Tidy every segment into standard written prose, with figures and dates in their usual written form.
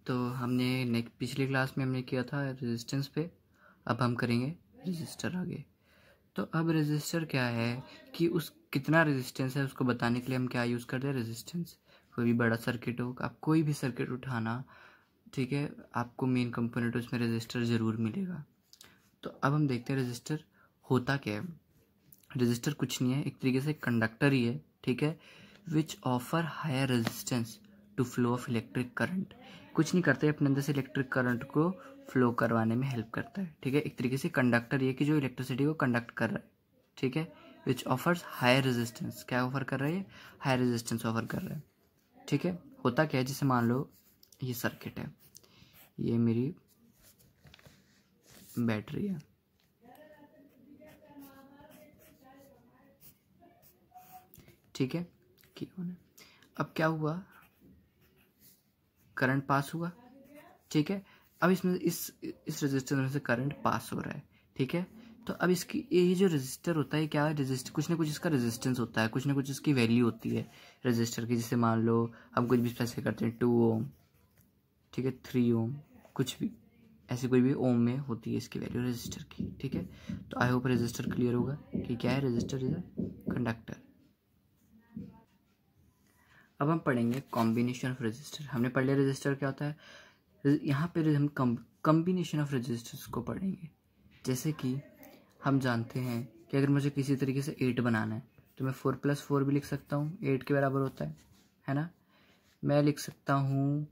तो हमने पिछली क्लास में हमने किया था रेजिस्टेंस पे, अब हम करेंगे रेजिस्टर आगे। तो अब रेजिस्टर क्या है कि उस कितना रेजिस्टेंस है उसको बताने के लिए हम क्या यूज़ करते हैं, रेजिस्टेंस। कोई भी बड़ा सर्किट हो, आप कोई भी सर्किट उठाना, ठीक है, आपको मेन कंपोनेंट उसमें रेजिस्टर ज़रूर मिलेगा। तो अब हम देखते हैं रेजिस्टर होता क्या है। रेजिस्टर कुछ नहीं है, एक तरीके से कंडक्टर ही है, ठीक है, which offer higher resistance to flow of electric current. कुछ नहीं करते, अपने अंदर से इलेक्ट्रिक करंट को फ्लो करवाने में हेल्प करता है, ठीक है। एक तरीके से कंडक्टर ये कि जो इलेक्ट्रिसिटी को कंडक्ट कर रहा है, ठीक है। विच ऑफर्स हायर रेजिस्टेंस, क्या ऑफर कर रहा है, हायर रेजिस्टेंस ऑफर कर रहा है, ठीक है। होता क्या है, जैसे मान लो ये सर्किट है, ये मेरी बैटरी है, ठीक है, कि अब क्या हुआ, करंट पास हुआ, ठीक है। अब इसमें इस रेजिस्टर में से करंट पास हो रहा है, ठीक है। तो अब इसकी ये जो रेजिस्टर होता है, क्या रेजिस्टर, कुछ ना कुछ इसका रेजिस्टेंस होता है, कुछ ना कुछ इसकी वैल्यू होती है रेजिस्टर की। जैसे मान लो हम कुछ भी स्पेसिफाई करते हैं 2 ओम, ठीक है, 3 ओम, कुछ भी ऐसे कोई भी ओम में होती है इसकी वैल्यू रेजिस्टर की, ठीक है। तो आई होप रेजिस्टर क्लियर होगा कि क्या है, रेजिस्टर इज अ कंडक्टर। अब हम पढ़ेंगे कॉम्बिनेशन ऑफ रेजिस्टर। हमने पढ़ लिया रेजिस्टर क्या होता है, यहाँ पे हम कॉम्बिनेशन ऑफ रेजिस्टर्स को पढ़ेंगे। जैसे कि हम जानते हैं कि अगर मुझे किसी तरीके से 8 बनाना है तो मैं 4 + 4 भी लिख सकता हूँ, 8 के बराबर होता है ना। मैं लिख सकता हूँ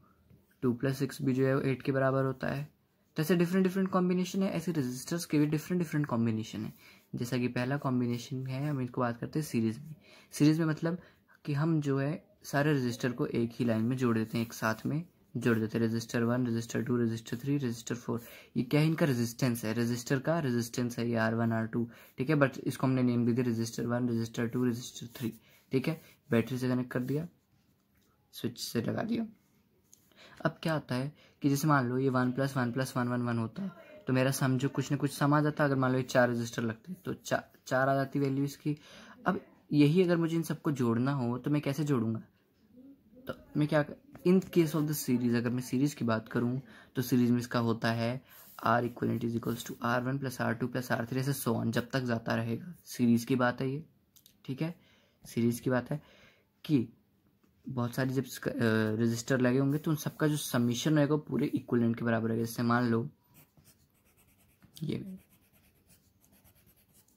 2 + 6 भी जो है वो 8 के बराबर होता है। तो ऐसे डिफरेंट कॉम्बिनेशन है, ऐसे रेजिस्टर्स के भी डिफरेंट कॉम्बिनेशन है। जैसा कि पहला कॉम्बिनेशन है, हम इनको बात करते हैं सीरीज में। सीरीज में मतलब कि हम जो है सारे रेजिस्टर को एक ही लाइन में जोड़ देते हैं, एक साथ में जोड़ देते हैं। रेजिस्टर 1, रेजिस्टर 2, रेजिस्टर 3, रेजिस्टर 4, ये क्या है, इनका रेजिस्टेंस है, रेजिस्टर का रेजिस्टेंस है ये R1 R2, ठीक है। बट इसको हमने नेम दे दिया रेजिस्टर 1, रेजिस्टर 2, रेजिस्टर 3, ठीक है। बैटरी से कनेक्ट कर दिया, स्विच से लगा दिया। अब क्या होता है कि जैसे मान लो ये 1 + 1 + 1 1 1 होता है, तो मेरा सम जो कुछ ना कुछ सम आ जाता है। अगर मान लो ये 4 रजिस्टर लगते हैं तो 4 आ जाती वैल्यू इसकी। अब यही अगर मुझे इन सबको जोड़ना हो तो मैं कैसे जोड़ूंगा, तो मैं क्या, in case of the series, अगर मैं सीरीज की बात करूं तो सीरीज में इसका होता है R equality is equals to R1 + R2 + R3 ऐसे सो ऑन, जब तक जाता रहेगा। सीरीज की बात है ये, ठीक है, सीरीज की बात है कि बहुत सारी जब रजिस्टर लगे होंगे तो उन सबका जो समीशन रहेगा पूरे इक्विवेलेंट के बराबर रहेगा। जैसे मान लो ये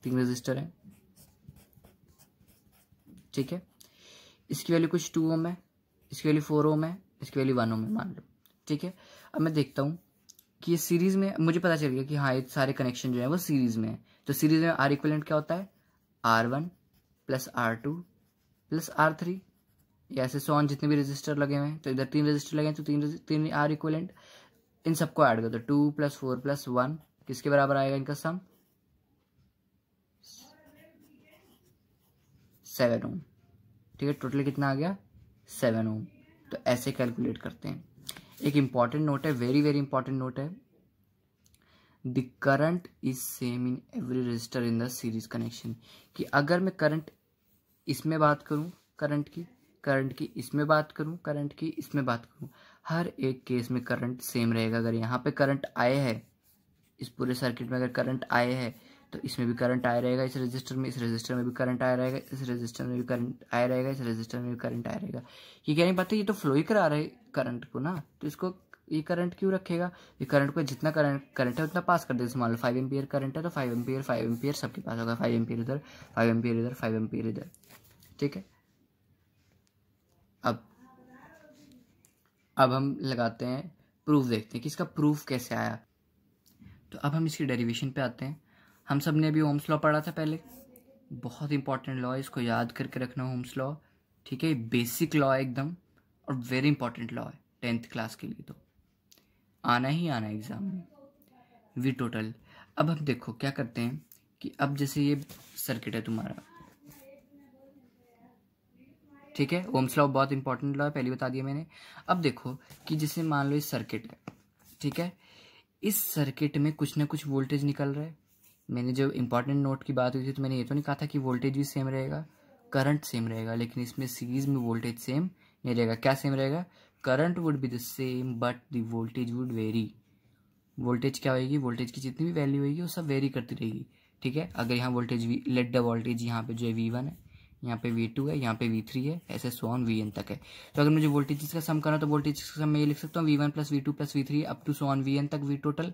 3 रजिस्टर है, ठीक है, इसकी वैल्यू कुछ 2 ओम है, इसकी वैल्यू 4 ओम है, इसकी वैल्यू 1 ओम है मान लो, ठीक है। अब मैं देखता हूँ कि ये सीरीज में, मुझे पता चल गया कि हाँ ये सारे कनेक्शन जो है वो सीरीज में है। तो सीरीज में R इक्विवेलेंट क्या होता है, R1 + R2 + R3, या ऐसे सॉन जितने भी रजिस्टर लगे हुए हैं। तो इधर 3 रजिस्टर लगे हैं तो 3 R इक्विवेलेंट, इन सबको ऐड कर दो, 2 + 4 + 1 किसके बराबर आएगा इनका सम, 7 ओम, ठीक है। टोटल कितना आ गया, 7 ओम। तो ऐसे कैलकुलेट करते हैं। एक इंपॉर्टेंट नोट है, वेरी इंपॉर्टेंट नोट है, the current is same in every register in the series connection. कि अगर मैं करंट इसमें बात करूं, करंट की इसमें बात करूं, करंट की इसमें बात करूं, हर एक केस में करंट सेम रहेगा। अगर यहाँ पे करंट आए है, इस पूरे सर्किट में अगर करंट आए है तो इसमें भी करंट आया रहेगा, इस रजिस्टर में भी करंट आया रहेगा, इस रजिस्टर में भी करंट आया रहेगा, इस रजिस्टर में भी करंट आया रहेगा। ये क्या नहीं बात है, ये तो फ्लो ही करा रहे करंट को ना, तो इसको ये करंट क्यों रखेगा, ये करंट को जितना करंट है उतना पास कर दे। मान लो 5 एम्पियर करंट है तो 5 एम्पियर सबके पास होगा, 5 एम्पियर इधर, 5 एम्पियर इधर, 5 एम्पियर इधर, ठीक है। अब हम लगाते हैं प्रूफ, देखते हैं कि इसका प्रूफ कैसे आया। तो अब हम इसकी डेरिवेशन पे आते हैं। हम सब ने अभी ओम्स लॉ पढ़ा था पहले, बहुत इंपॉर्टेंट लॉ है, इसको याद करके रखना ओम्स लॉ, ठीक है। बेसिक लॉ है एकदम, और वेरी इंपॉर्टेंट लॉ है 10th क्लास के लिए, तो आना ही आना एग्जाम में, वी टोटल। अब हम देखो क्या करते हैं कि अब जैसे ये सर्किट है तुम्हारा, ठीक है, ओम्स लॉ बहुत इंपॉर्टेंट लॉ है, पहले बता दिया मैंने। अब देखो कि जैसे मान लो इस सर्किट है, ठीक है, इस सर्किट में कुछ ना कुछ वोल्टेज निकल रहा है। मैंने जो इंपॉर्टेंट नोट की बात हुई थी तो मैंने ये तो नहीं कहा था कि वोल्टेज भी सेम रहेगा, करंट सेम रहेगा, लेकिन इसमें सीरीज में वोल्टेज सेम नहीं रहेगा। क्या सेम रहेगा, current would be the same but the voltage would very. Voltage क्या होगी, वोल्टेज की जितनी भी वैल्यू होगी वो सब वेरी करती रहेगी, ठीक है। अगर यहाँ वोल्टेज लेट द वोल्टेज यहाँ पे जो है V1 है, यहाँ पे V2 है, यहाँ पे V3 है, ऐसे सो ऑन Vn तक है। तो अगर मुझे वोल्टेज का सम करना तो वोल्टेज का सम मैं ये लिख सकता हूँ V1 plus V2 plus V3 up to so on Vn तक V टोटल।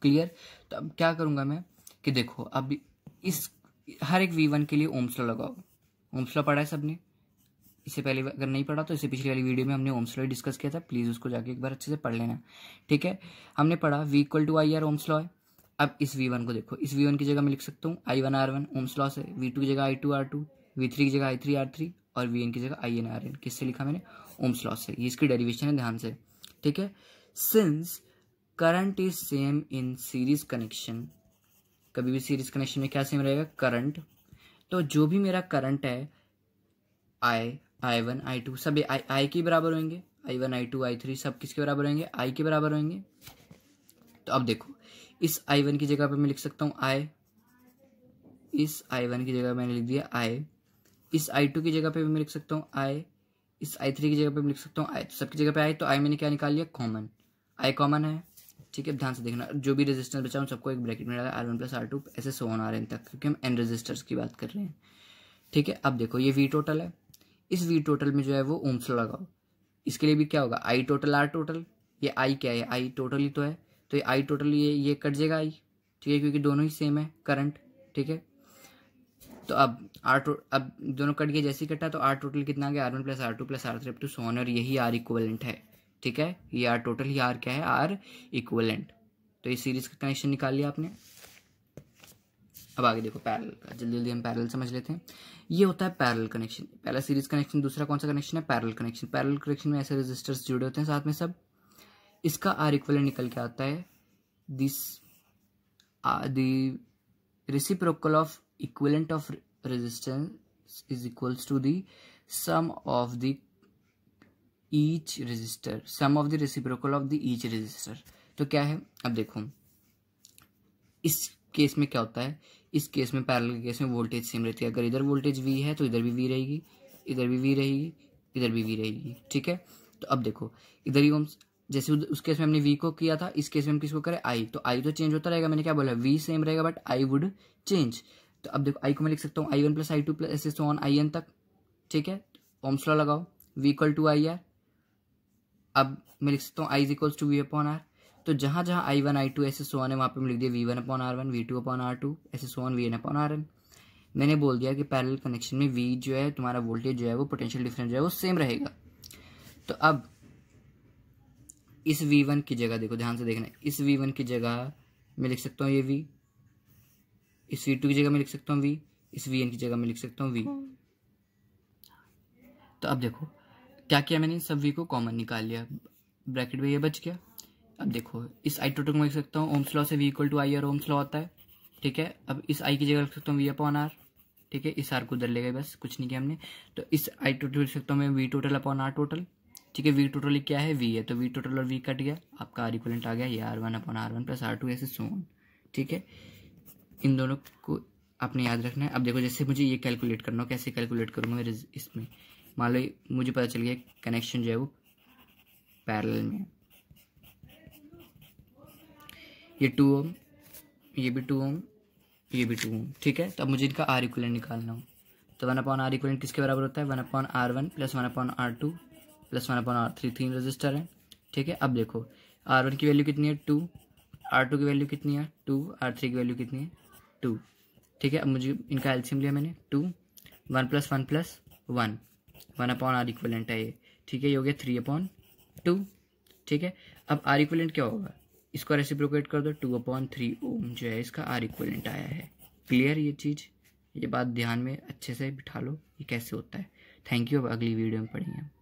क्लियर। तो अब क्या करूंगा मैं कि देखो अब इस हर एक V1 के लिए ओम्स लॉ लगाओ। ओम्स लॉ पढ़ा है सबने, इससे पहले अगर नहीं पढ़ा तो इससे पिछली वाली वीडियो में हमने ओम्स लॉ डिस्कस किया था, प्लीज उसको जाके एक बार अच्छे से पढ़ लेना, ठीक है। हमने पढ़ा V equal to I R Ohm's law है। अब इस V1 को देखो, इस V1 की जगह मैं लिख सकता हूँ I1 R1 ओम्स लॉ से, V2 की जगह I2 R2, V3 की जगह I3 R3 और Vn की जगह IN RN। किससे लिखा मैंने, ओम्स लॉ से। ये इसकी डेरिवेशन है, ध्यान से, ठीक है। Since current is same in series connection, कभी भी सीरीज कनेक्शन में क्या सेम रहेगा, करंट। तो जो भी मेरा करंट है I1 I2 सब I के बराबर होंगे, I1 I2 I3 सब किसके बराबर होंगे, I के बराबर होंगे। तो अब देखो इस I1 की जगह पे मैं लिख सकता हूँ I, इस I1 की जगह मैंने लिख दिया I, इस I2 की जगह पे मैं लिख सकता हूँ I, इस I3 की जगह पे मैं लिख सकता हूँ I। तो सबकी जगह पे I, तो I मैंने क्या निकाल लिया, कॉमन, I कॉमन है, ठीक है। ध्यान से देखना, जो भी रेजिस्टेंस बचा उन सबको एक ब्रैकेट में डाला, R1 प्लस R2 ऐसे सो ऑन Rn तक, क्योंकि हम n रेजिस्टर्स की बात कर रहे हैं, ठीक है। अब देखो ये V टोटल है, इस V टोटल में जो है वो ओम्स लॉ लगाओ। इसके लिए भी क्या होगा, I टोटल R टोटल, ये I क्या है, I टोटल ही तो है, तो ये I टोटल ये कट जाएगा I, ठीक है, क्योंकि दोनों ही सेम है करंट, ठीक है। तो अब अब दोनों कट गए, जैसे ही कटा तो R टोटल कितना आ गया, R1 plus R2 plus R3 up to so on, और यही R इक्विवेलेंट है, ठीक है। ये R टोटल ही R क्या है, R इक्विवेलेंट। तो ये सीरीज का कनेक्शन निकाल लिया आपने। अब आगे देखो पैरेलल का, जल्दी जल्दी हम पैरेलल समझ लेते हैं। ये होता है पैरेलल कनेक्शन, पहला सीरीज कनेक्शन, दूसरा कौन सा कनेक्शन है, पैरेलल कनेक्शन। पैरेलल कनेक्शन में ऐसे रेजिस्टर्स जुड़े होते हैं साथ में सब, इसका R इक्विवेलेंट निकल के आता है this the reciprocal of equivalent of resistance is equals to the sum of the each resistor, sum of the reciprocal of the each resistor. तो क्या है, अब देखो इस केस में क्या होता है, इस केस में पैरेलल के केस में वोल्टेज सेम रहती है। अगर इधर वोल्टेज V है तो इधर भी V रहेगी, इधर भी V रहेगी, इधर भी V रहेगी, ठीक है। तो अब देखो इधर ही हम जैसे उस केस में हमने V को किया था, इस केस में हम किसको करें, I। तो I तो चेंज होता रहेगा, मैंने क्या बोला, V सेम रहेगा बट I वुड चेंज। तो अब देखो I को मैं लिख सकता हूँ I1 प्लस I2 प्लस ऐसे सो ऑन IN तक, ठीक है। ओम्स लॉ लगाओ, V इक्वल टू IR। अब मैं लिख सकता हूँ I is equals to V upon R। तो जहां जहां I1 I2 ऐसे सो ऑन है वहां पे मैं लिख दिया V1 upon R1, V2 upon R2 ऐसे सो ऑन Vn अपॉन Rn। मैंने बोल दिया कि पैरेलल कनेक्शन में V जो है तुम्हारा वोल्टेज जो है वो पोटेंशियल डिफरेंस जो है वो सेम रहेगा। तो अब इस V1 की जगह देखो, ध्यान से देखना, इस V1 की जगह मैं लिख सकता हूँ ये V, इस V2 की जगह मैं लिख सकता हूँ V, इस Vn की जगह मैं लिख सकता हूँ V। तो अब देखो क्या किया मैंने, सब V को कॉमन निकाल लिया, ब्रैकेट में ये बच गया। अब देखो इस I टोटल को लिख सकता हूँ ओम्स लॉ से, V इक्वल टू I और ओम्स लॉ होता है, ठीक है। अब इस I की जगह लिख सकता हूँ V अपॉन R, ठीक है। इस R को उधर ले गए, बस कुछ नहीं किया हमने। तो इस I टोटल लिख सकता हूँ मैं V total upon R total, ठीक है। V टोटल क्या है, V है, तो V टोटल और V कट गया, आपका R इक्वलेंट आ गया ये R1 upon R1 plus R2 ऐसे सो ऑन, ठीक है। इन दोनों को आपने याद रखना है। अब देखो जैसे मुझे ये कैलकुलेट करना हो, कैसे कैलकुलेट करूँगा मैं, इसमें मान लो मुझे पता चल गया कनेक्शन जो है वो पैरेलल में, ये 2 ओम, ये भी 2 ओम, ये भी 2 ओम, ठीक है। तो अब मुझे इनका R इक्विवेलेंट निकालना हो, तो 1 अपॉन R इक्विवेलेंट किसके बराबर होता है, 1 upon R1 plus 1 upon R2 plus 1 upon R3, 3 register है, ठीक है। अब देखो R1 की वैल्यू कितनी है 2, R2 की वैल्यू कितनी है 2, R3 की वैल्यू कितनी है 2, ठीक है। अब मुझे इनका एलसीएम लिया मैंने 2, 1 plus 1 plus 1, 1 upon R equivalent है ये, ठीक है। ये हो गया 3 अपॉन 2, ठीक है। अब R इक्विवेलेंट क्या होगा, इसको रेसिप्रोकेट कर दो, 2 अपॉन 3 ओम जो है इसका R इक्विवेलेंट आया है। क्लियर ये चीज़, ये बात ध्यान में अच्छे से बिठा लो ये कैसे होता है। थैंक यू, अब अगली वीडियो में पढ़ेंगे।